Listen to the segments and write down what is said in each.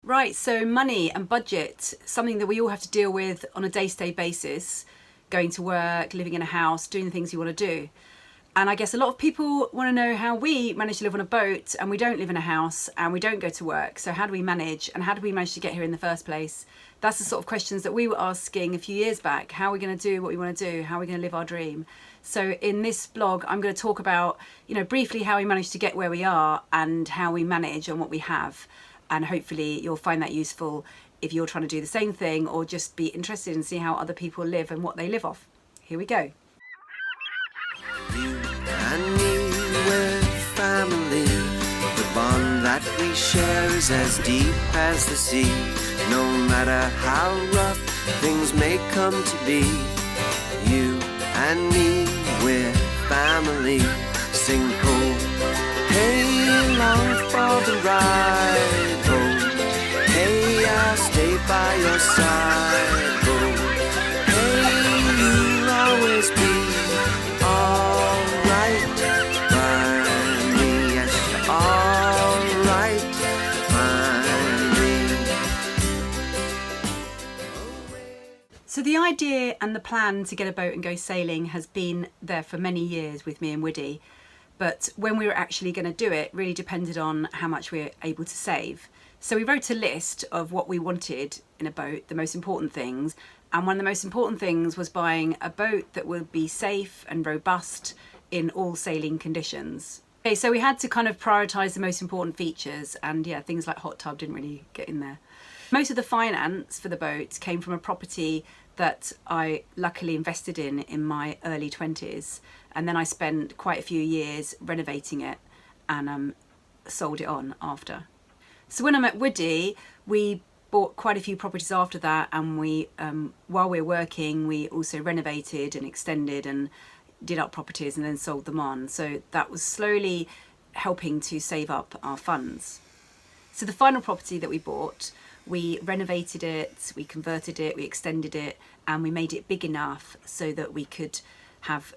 Right, so money and budget, something that we all have to deal with on a day-to-day basis, going to work, living in a house, doing the things you want to do. And I guess a lot of people want to know how we manage to live on a boat and we don't live in a house and we don't go to work. So how do we manage, and how do we manage to get here in the first place? That's the sort of questions that we were asking a few years back. How are we going to do what we want to do? How are we going to live our dream? So in this blog, I'm going to talk about, briefly how we managed to get where we are and how we manage on what we have. And hopefully you'll find that useful if you're trying to do the same thing or just be interested in seeing how other people live and what they live off. Here we go. You and me, we're family. The bond that we share is as deep as the sea. No matter how rough things may come to be, you and me, we're family. Sing ho, hey, long for the ride. Hey, I'll stay by your side. Oh, hey, you'll always be alright by me. Yes, alright by me. So the idea and the plan to get a boat and go sailing has been there for many years with me and Woody. But when we were actually going to do it really depended on how much we were able to save. So we wrote a list of what we wanted in a boat, the most important things. And one of the most important things was buying a boat that would be safe and robust in all sailing conditions. Okay, so we had to kind of prioritise the most important features, and yeah, things like hot tub didn't really get in there. Most of the finance for the boat came from a property that I luckily invested in my early 20s. And then I spent quite a few years renovating it and sold it on after. So when I met Woody, we bought quite a few properties after that, and we, while we were working, we also renovated and extended and did up properties and then sold them on. So that was slowly helping to save up our funds. So the final property that we bought, we renovated it, we converted it, we extended it, and we made it big enough so that we could have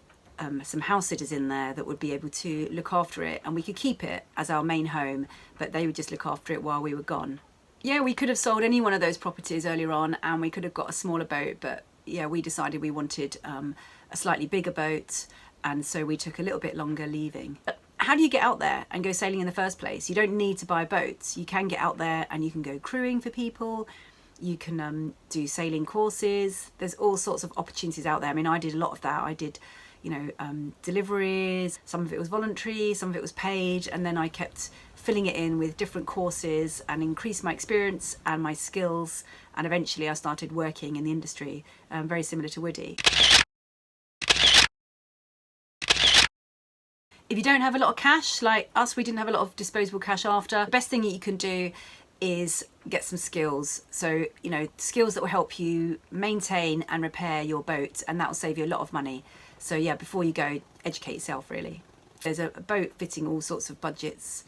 some house sitters in there that would be able to look after it, and we could keep it as our main home, but they would just look after it while we were gone. Yeah, we could have sold any one of those properties earlier on and we could have got a smaller boat, but yeah, we decided we wanted a slightly bigger boat, and so we took a little bit longer leaving. But how do you get out there and go sailing in the first place? You don't need to buy boats. You can get out there and you can go crewing for people. You can do sailing courses. There's all sorts of opportunities out there. I mean, I did a lot of that. I did deliveries, some of it was voluntary, some of it was paid, and then I kept filling it in with different courses and increased my experience and my skills, and eventually I started working in the industry, very similar to Woody. If you don't have a lot of cash, like us, we didn't have a lot of disposable cash after, the best thing that you can do is get some skills. So, skills that will help you maintain and repair your boat, and that will save you a lot of money. So yeah, before you go, educate yourself really. There's a boat fitting all sorts of budgets.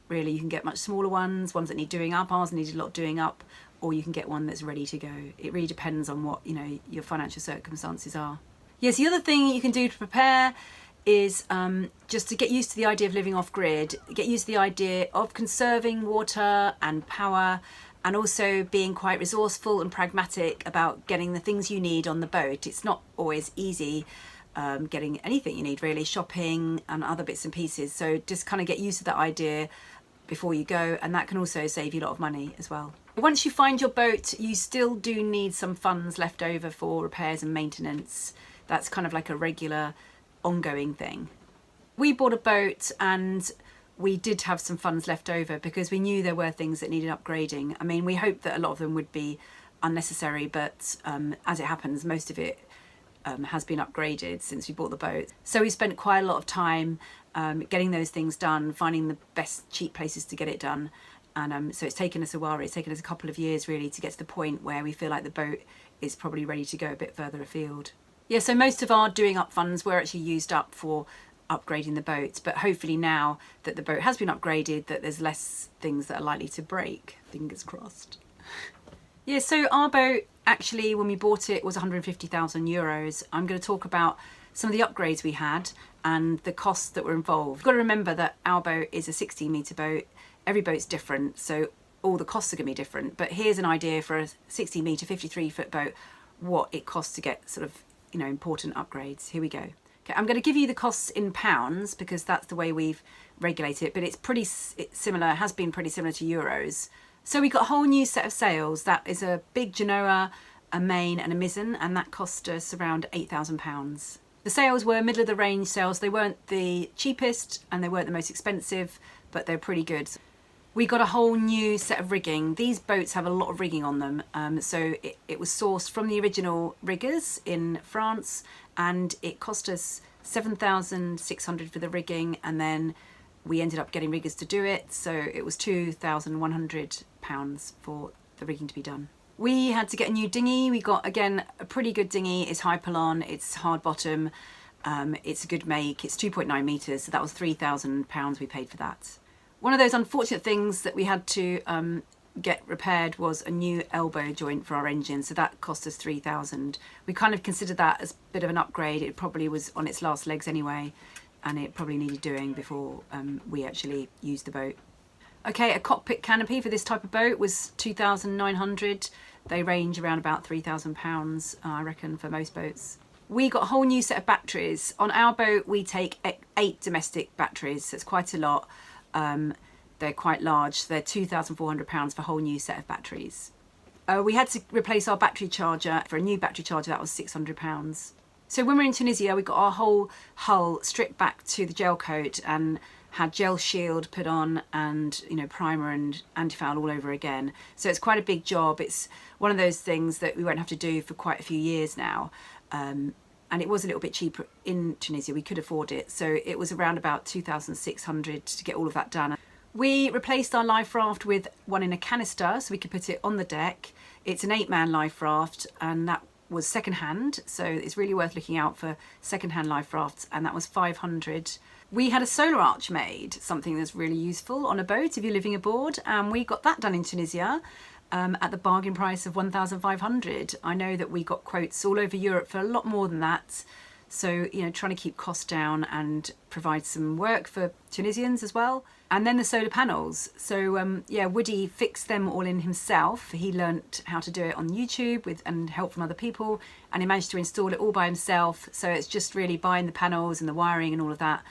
Really, you can get much smaller ones that need doing up. Ours needed a lot doing up, or you can get one that's ready to go. It really depends on what, your financial circumstances are. Yes, the other thing you can do to prepare is just to get used to the idea of living off grid, get used to the idea of conserving water and power, and also being quite resourceful and pragmatic about getting the things you need on the boat. It's not always easy getting anything you need really, shopping and other bits and pieces. So just kind of get used to that idea before you go, and that can also save you a lot of money as well. Once you find your boat, you still do need some funds left over for repairs and maintenance. That's kind of like a regular ongoing thing. We bought a boat and we did have some funds left over because we knew there were things that needed upgrading. I mean, we hoped that a lot of them would be unnecessary, but as it happens, most of it has been upgraded since we bought the boat. So we spent quite a lot of time getting those things done, finding the best cheap places to get it done. And so it's taken us a while. It's taken us a couple of years really to get to the point where we feel like the boat is probably ready to go a bit further afield. Yeah, so most of our doing up funds were actually used up for upgrading the boat, but hopefully now that the boat has been upgraded, that there's less things that are likely to break. Fingers crossed. Yeah, so our boat actually, when we bought it, was 150,000 euros. I'm going to talk about some of the upgrades we had and the costs that were involved. You've got to remember that our boat is a 16 metre boat. Every boat's different, so all the costs are going to be different, but here's an idea for a 60 metre 53 foot boat what it costs to get sort of, you know, important upgrades. Here we go. Okay, I'm going to give you the costs in pounds because that's the way we've regulated it, but it's similar, has been pretty similar to euros. So we got a whole new set of sails. That is a big genoa, a main and a mizzen, and that cost us around £8,000. The sails were middle of the range sails. They weren't the cheapest and they weren't the most expensive, but they're pretty good. We got a whole new set of rigging. These boats have a lot of rigging on them, so it was sourced from the original riggers in France, and it cost us £7,600 for the rigging, and then we ended up getting riggers to do it, so it was £2,100 for the rigging to be done. We had to get a new dinghy. We got, again, a pretty good dinghy. It's Hypalon, it's hard bottom, it's a good make, it's 2.9 metres, so that was £3,000 we paid for that. One of those unfortunate things that we had to get repaired was a new elbow joint for our engine, so that cost us £3,000. We kind of considered that as a bit of an upgrade. It probably was on its last legs anyway, and it probably needed doing before we actually used the boat. Okay, a cockpit canopy for this type of boat was £2,900. They range around about £3,000, I reckon, for most boats. We got a whole new set of batteries. On our boat, we take 8 domestic batteries, so it's quite a lot. They're quite large. They're £2,400 for a whole new set of batteries. We had to replace our battery charger. For a new battery charger, that was £600. So when we're in Tunisia, we got our whole hull stripped back to the gel coat and had gel shield put on and, you know, primer and anti-foul all over again. So it's quite a big job. It's one of those things that we won't have to do for quite a few years now. And it was a little bit cheaper in Tunisia. We could afford it. So it was around about £2,600 to get all of that done. We replaced our life raft with one in a canister so we could put it on the deck. It's an 8-man life raft, and that was secondhand, so it's really worth looking out for secondhand life rafts, and that was £500. We had a solar arch made, something that's really useful on a boat if you're living aboard, and we got that done in Tunisia at the bargain price of £1,500. I know that we got quotes all over Europe for a lot more than that, so, you know, trying to keep costs down and provide some work for Tunisians as well. And then the solar panels. So yeah, Woody fixed them all in himself. He learnt how to do it on YouTube and help from other people, and he managed to install it all by himself. So it's just really buying the panels and the wiring and all of that,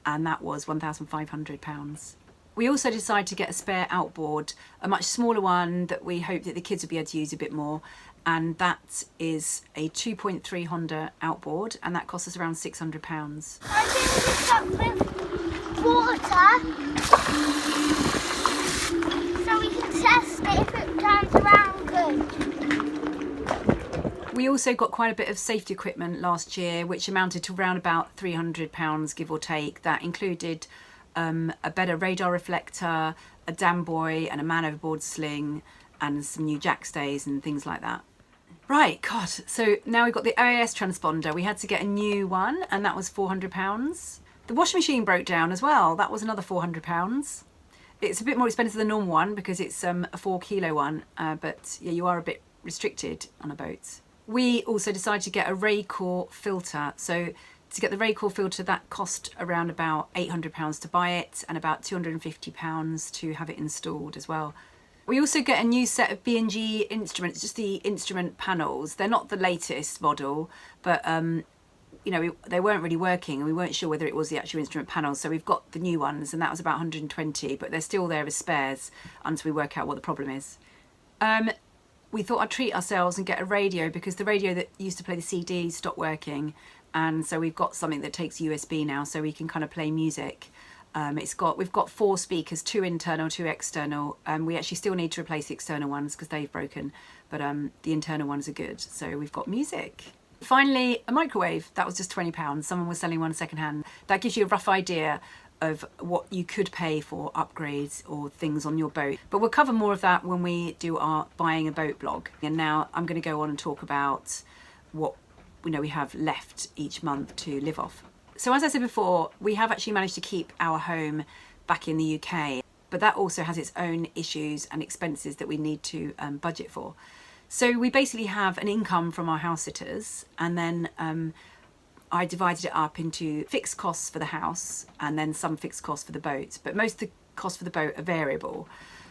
and that was £1,500. We also decided to get a spare outboard, a much smaller one that we hope that the kids will be able to use a bit more, and that is a 2.3 Honda outboard, and that cost us around £600. I think we stop with water so we can test it if it turns around good. We also got quite a bit of safety equipment last year, which amounted to around about £300, give or take. That included a better radar reflector, a dam buoy and a man overboard sling, and some new jack stays and things like that. Right, God, so now we've got the AIS Transponder. We had to get a new one, and that was £400. The washing machine broke down as well. That was another £400. It's a bit more expensive than the normal one because it's a 4 kilo one, but yeah, you are a bit restricted on a boat. We also decided to get a Racor Filter. So to get the Racor Filter, that cost around about £800 to buy it and about £250 to have it installed as well. We also get a new set of B&G instruments, just the instrument panels. They're not the latest model, but you know, they weren't really working and we weren't sure whether it was the actual instrument panels. So we've got the new ones, and that was about 120, but they're still there as spares until we work out what the problem is. We thought I'd treat ourselves and get a radio because the radio that used to play the CD stopped working, and so we've got something that takes USB now, so we can kind of play music. We've got 4 speakers, 2 internal, 2 external. We actually still need to replace the external ones because they've broken, but the internal ones are good. So we've got music. Finally, a microwave. That was just £20. Someone was selling one secondhand. That gives you a rough idea of what you could pay for upgrades or things on your boat. But we'll cover more of that when we do our buying a boat blog. And now I'm going to go on and talk about what we have left each month to live off. So as I said before, we have actually managed to keep our home back in the UK, but that also has its own issues and expenses that we need to budget for. So we basically have an income from our house sitters, and then I divided it up into fixed costs for the house and then some fixed costs for the boat. But most of the costs for the boat are variable.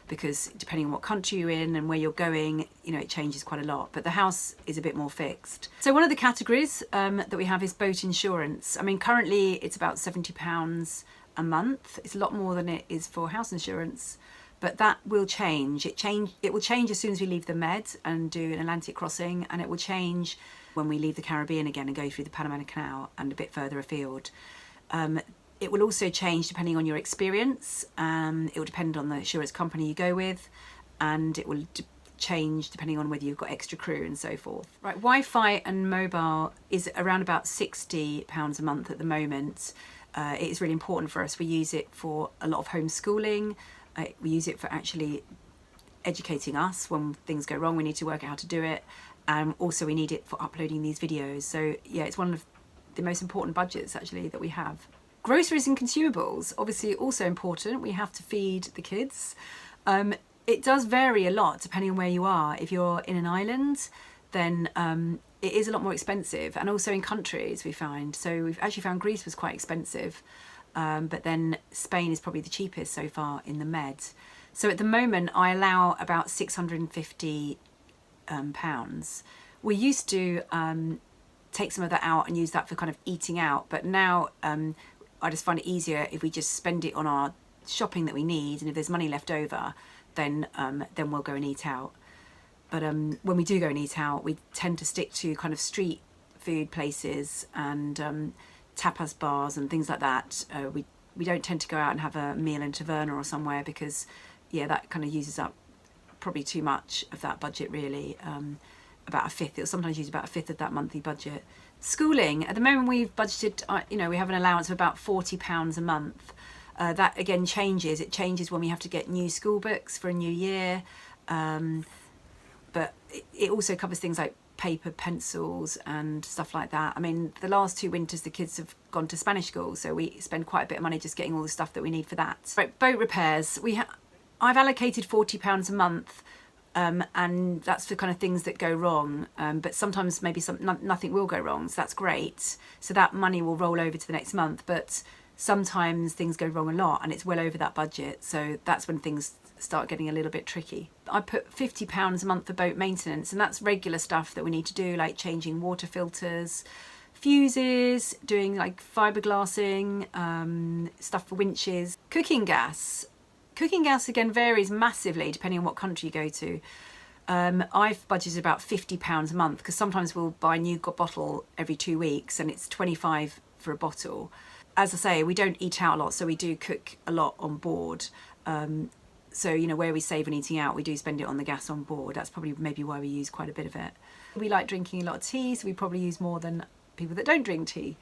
because depending on what country you're in and where you're going, you know, it changes quite a lot, but the house is a bit more fixed. So one of the categories that we have is boat insurance. I mean, currently it's about £70 a month. It's a lot more than it is for house insurance, but that will change. It will change as soon as we leave the Med and do an Atlantic crossing, and it will change when we leave the Caribbean again and go through the Panama Canal and a bit further afield. It will also change depending on your experience. It will depend on the insurance company you go with, and it will change depending on whether you've got extra crew and so forth. Right, Wi-Fi and mobile is around about £60 a month at the moment. It is really important for us. We use it for a lot of homeschooling. We use it for actually educating us when things go wrong. We need to work out how to do it. Also, we need it for uploading these videos. So yeah, it's one of the most important budgets actually that we have. Groceries and consumables, obviously also important. We have to feed the kids. It does vary a lot depending on where you are. If you're in an island, then it is a lot more expensive, and also in countries we find. So we've actually found Greece was quite expensive, but then Spain is probably the cheapest so far in the Med. So at the moment I allow about £650. We used to take some of that out and use that for kind of eating out, but now I just find it easier if we just spend it on our shopping that we need, and if there's money left over, then we'll go and eat out. But when we do go and eat out, we tend to stick to kind of street food places and tapas bars and things like that. We don't tend to go out and have a meal in Taverna or somewhere, because yeah, that kind of uses up probably too much of that budget really. About a fifth. It'll sometimes use about a fifth of that monthly budget. Schooling, at the moment we've budgeted, you know, we have an allowance of about £40 a month. That again changes. It changes when we have to get new school books for a new year. But it also covers things like paper, pencils and stuff like that. I mean, the last 2 winters the kids have gone to Spanish school, so we spend quite a bit of money just getting all the stuff that we need for that. Right, boat repairs. I've allocated £40 a month. And that's for kind of things that go wrong, but sometimes maybe nothing will go wrong, so that's great. So that money will roll over to the next month, but sometimes things go wrong a lot and it's well over that budget, so that's when things start getting a little bit tricky. I put £50 a month for boat maintenance, and that's regular stuff that we need to do, like changing water filters, fuses, doing like fiberglassing, stuff for winches. Cooking gas again varies massively depending on what country you go to. I've budgeted about £50 a month, because sometimes we'll buy a new bottle every 2 weeks and it's £25 for a bottle. As I say, we don't eat out a lot, so we do cook a lot on board. So, you know, where we save on eating out, we do spend it on the gas on board. That's probably maybe why we use quite a bit of it. We like drinking a lot of tea, so we probably use more than people that don't drink tea.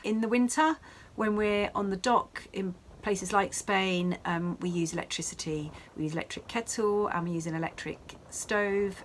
In the winter, when we're on the dock in places like Spain, we use electricity. We use electric kettle and we use an electric stove,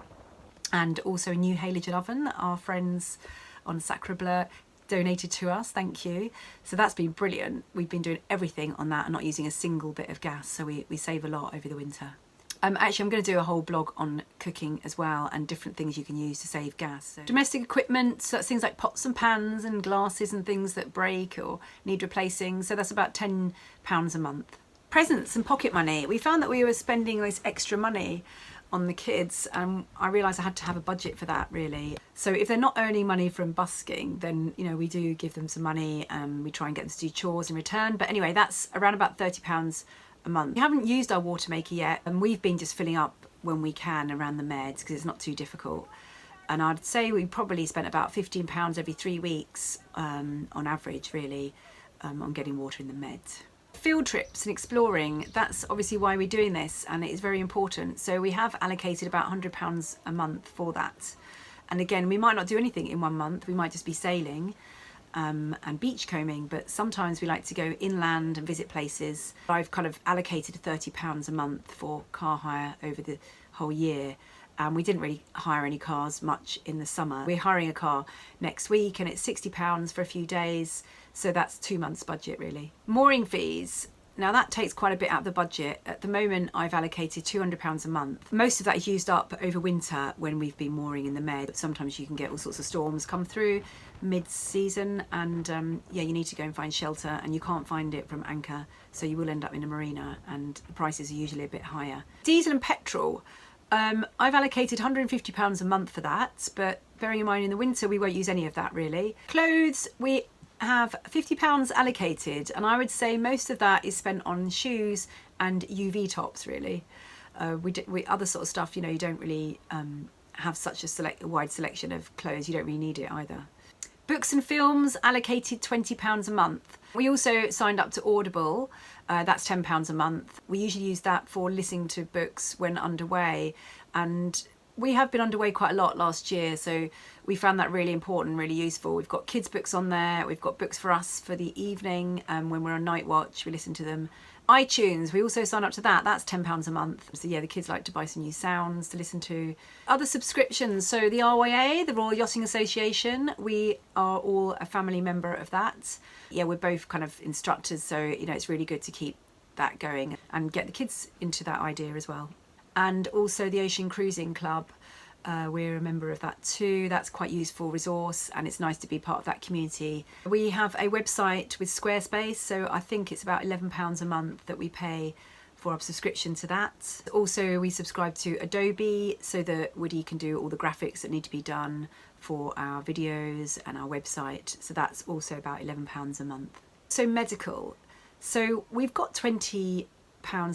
and also a new halogen oven that our friends on Sacre Bleu donated to us, thank you. So that's been brilliant. We've been doing everything on that and not using a single bit of gas, so we save a lot over the winter. Actually, I'm going to do a whole blog on cooking as well, and different things you can use to save gas. So, domestic equipment, so that's things like pots and pans and glasses and things that break or need replacing. So that's about £10 a month. Presents and pocket money. We found that we were spending this extra money on the kids, and I realised I had to have a budget for that really. So if they're not earning money from busking, then you know we do give them some money, and we try and get them to do chores in return. But anyway, that's around about £30 a month. We haven't used our water maker yet, and we've been just filling up when we can around the Meds because it's not too difficult. And I'd say we probably spent about £15 every 3 weeks on average really on getting water in the Meds. Field trips and exploring, that's obviously why we're doing this, and it is very important. So we have allocated about £100 a month for that. And again, we might not do anything in 1 month, we might just be sailing and beachcombing, but sometimes we like to go inland and visit places. I've kind of allocated £30 a month for car hire over the whole year, and we didn't really hire any cars much in the summer. We're hiring a car next week and it's £60 for a few days, so that's 2 months budget really. Mooring fees, Now that takes quite a bit out of the budget. At the moment I've allocated £200 a month. Most of that is used up over winter when we've been mooring in the Med, but sometimes you can get all sorts of storms come through mid-season, and yeah, you need to go and find shelter, and you can't find it from anchor, so you will end up in a marina, and the prices are usually a bit higher. Diesel and petrol, I've allocated £150 a month for that, but bearing in mind in the winter we won't use any of that really. Clothes, we have £50 allocated, and I would say most of that is spent on shoes and UV tops really. We other sort of stuff, you know, you don't really have such a wide selection of clothes, you don't really need it either. Books and films allocated £20 a month. We also signed up to Audible, that's £10 a month. We usually use that for listening to books when underway, and we have been underway quite a lot last year, so we found that really important, really useful. We've got kids books on there, we've got books for us for the evening, when we're on night watch we listen to them. iTunes, we also sign up to that, that's £10 a month. So yeah, the kids like to buy some new sounds to listen to. Other subscriptions, so the RYA, the Royal Yachting Association, we are all a family member of that. Yeah, we're both kind of instructors, so you know, it's really good to keep that going and get the kids into that idea as well. And also the Ocean Cruising Club, we're a member of that too. That's quite a useful resource, and it's nice to be part of that community. We have a website with Squarespace, so I think it's about £11 a month that we pay for our subscription to that. Also we subscribe to Adobe so that Woody can do all the graphics that need to be done for our videos and our website, so that's also about £11 a month. So medical, so we've got £20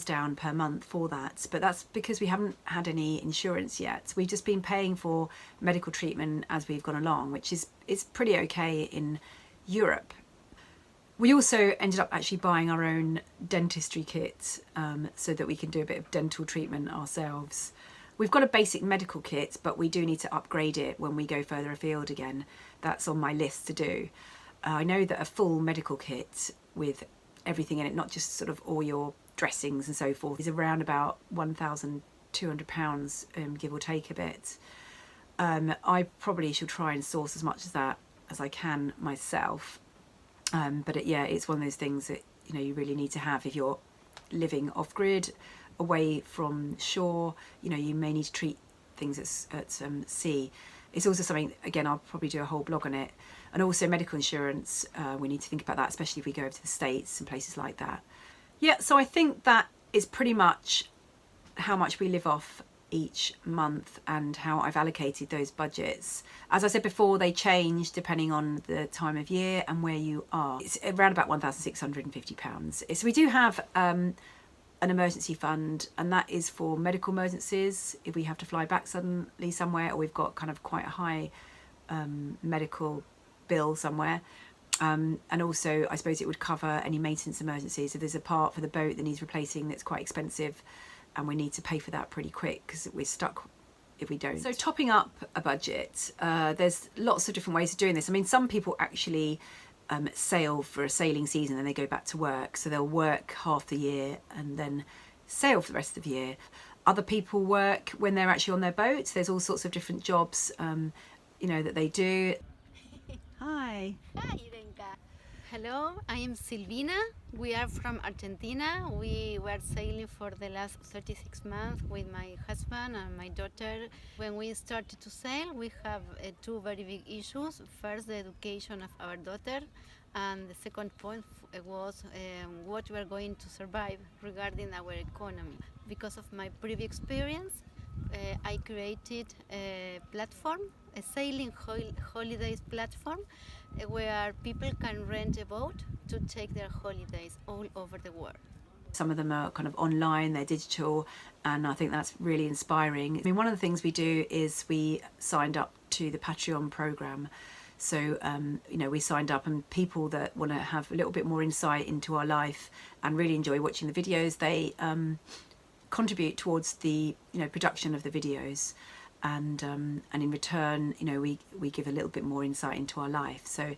down per month for that, but that's because we haven't had any insurance yet. We've just been paying for medical treatment as we've gone along, which is pretty okay in Europe. We also ended up actually buying our own dentistry kit, so that we can do a bit of dental treatment ourselves. We've got a basic medical kit, but we do need to upgrade it when we go further afield again. That's on my list to do. I know that a full medical kit with everything in it, not just sort of all your dressings and so forth, is around about £1,200, give or take a bit. I probably should try and source as much of that as I can myself, but yeah, it's one of those things that you know you really need to have if you're living off grid, away from shore. You know, you may need to treat things at sea. It's also something, again, I'll probably do a whole blog on it. And also medical insurance, we need to think about that, especially if we go over to the States and places like that. Yeah, so I think that is pretty much how much we live off each month and how I've allocated those budgets. As I said before, they change depending on the time of year and where you are. It's around about £1,650. So we do have an emergency fund, and that is for medical emergencies if we have to fly back suddenly somewhere, or we've got kind of quite a high medical bill somewhere. And also I suppose it would cover any maintenance emergencies. If there's a part for the boat that needs replacing that's quite expensive and we need to pay for that pretty quick because we're stuck if we don't. So topping up a budget, there's lots of different ways of doing this. I mean, some people actually sail for a sailing season and they go back to work, so they'll work half the year and then sail for the rest of the year. Other people work when they're actually on their boats. There's all sorts of different jobs you know, that they do. Hi. Hi, Irenka. Hello, I am Silvina. We are from Argentina. We were sailing for the last 36 months with my husband and my daughter. When we started to sail, we have two very big issues. First, the education of our daughter, and the second point was what we are going to survive regarding our economy. Because of my previous experience, I created a platform, a sailing holidays platform, where people can rent a boat to take their holidays all over the world. Some of them are kind of online, they're digital, and I think that's really inspiring. I mean, one of the things we do is we signed up to the Patreon program. So, you know, we signed up, and people that want to have a little bit more insight into our life and really enjoy watching the videos, they contribute towards the, you know, production of the videos, and in return, you know, we give a little bit more insight into our life. So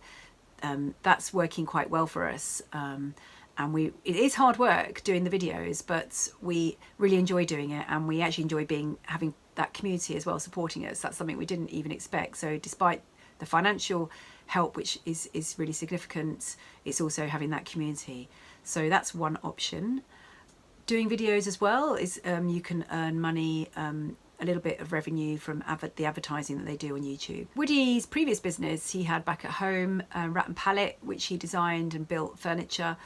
that's working quite well for us, and it is hard work doing the videos, but we really enjoy doing it, and we actually enjoy having that community as well supporting us. That's something we didn't even expect. So despite the financial help, which is really significant, it's also having that community. So that's one option. Doing videos as well is you can earn money, a little bit of revenue from the advertising that they do on YouTube. Woody's previous business he had back at home, Rat and Pallet, which he designed and built furniture.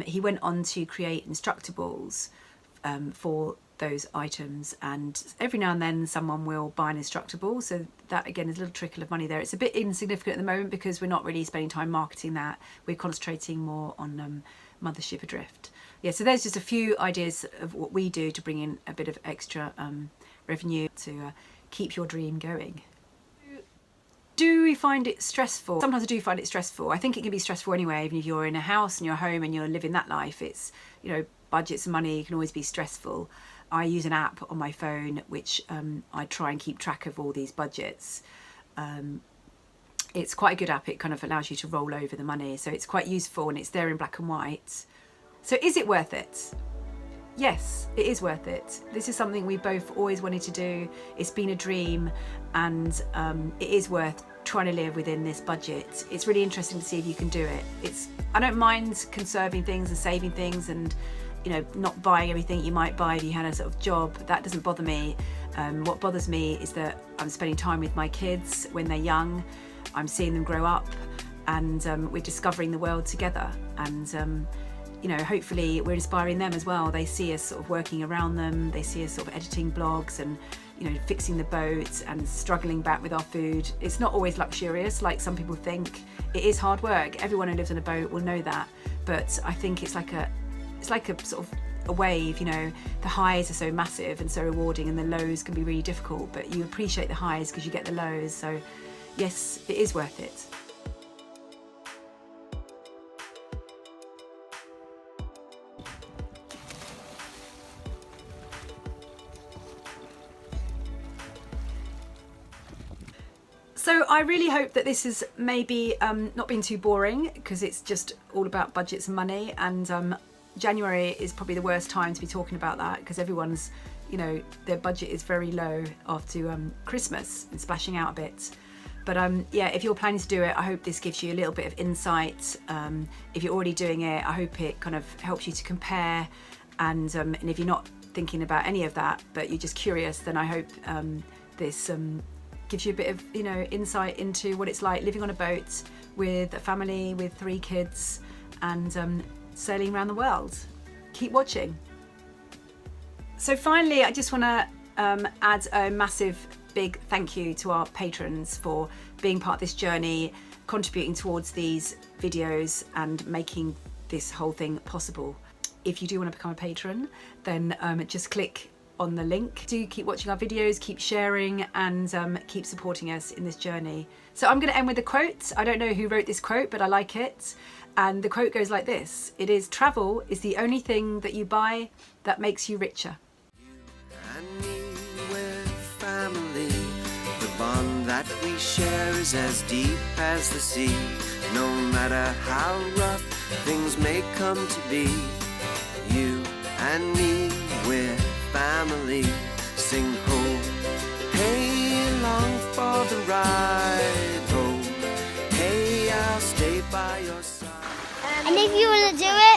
He went on to create Instructables for those items, and every now and then someone will buy an Instructable, so that again is a little trickle of money there. It's a bit insignificant at the moment because we're not really spending time marketing that. We're concentrating more on Mothership Adrift. Yeah, so there's just a few ideas of what we do to bring in a bit of extra revenue to keep your dream going. Do we find it stressful? Sometimes I do find it stressful. I think it can be stressful anyway, even if you're in a house and you're home and you're living that life. It's, you know, budgets and money can always be stressful. I use an app on my phone which I try and keep track of all these budgets. It's quite a good app. It kind of allows you to roll over the money, so it's quite useful and it's there in black and white. So is it worth it? Yes, it is worth it. This is something we both always wanted to do. It's been a dream, and it is worth trying to live within this budget. It's really interesting to see if you can do it. I don't mind conserving things and saving things and, you know, not buying everything you might buy if you had a sort of job. That doesn't bother me. What bothers me is that I'm spending time with my kids when they're young. I'm seeing them grow up, and we're discovering the world together. And you know, hopefully we're inspiring them as well. They see us sort of working around them. They see us sort of editing blogs and, you know, fixing the boat and struggling back with our food. It's not always luxurious like some people think. It is hard work. Everyone who lives on a boat will know that. But I think it's like a sort of a wave, you know. The highs are so massive and so rewarding, and the lows can be really difficult, but you appreciate the highs because you get the lows. So yes, it is worth it. So I really hope that this has maybe not been too boring, because it's just all about budgets and money, and January is probably the worst time to be talking about that because everyone's, you know, their budget is very low after Christmas and splashing out a bit. But yeah, if you're planning to do it, I hope this gives you a little bit of insight. If you're already doing it, I hope it kind of helps you to compare, and if you're not thinking about any of that but you're just curious, then I hope this gives you a bit of, you know, insight into what it's like living on a boat with a family with 3 kids and sailing around the world. Keep watching. So finally, I just want to add a massive big thank you to our patrons for being part of this journey, contributing towards these videos and making this whole thing possible. If you do want to become a patron, then just click on the link. Do keep watching our videos, keep sharing, and keep supporting us in this journey. So I'm going to end with a quote. I don't know who wrote this quote, but I like it. And the quote goes like this. It is, "Travel is the only thing that you buy that makes you richer." And me, we're family. The bond that we share is as deep as the sea. No matter how rough things may come to be, you and me, we're family. Sing ho, hey, along for the ride. Ho, hey, I'll stay by your side. And if you want to do it,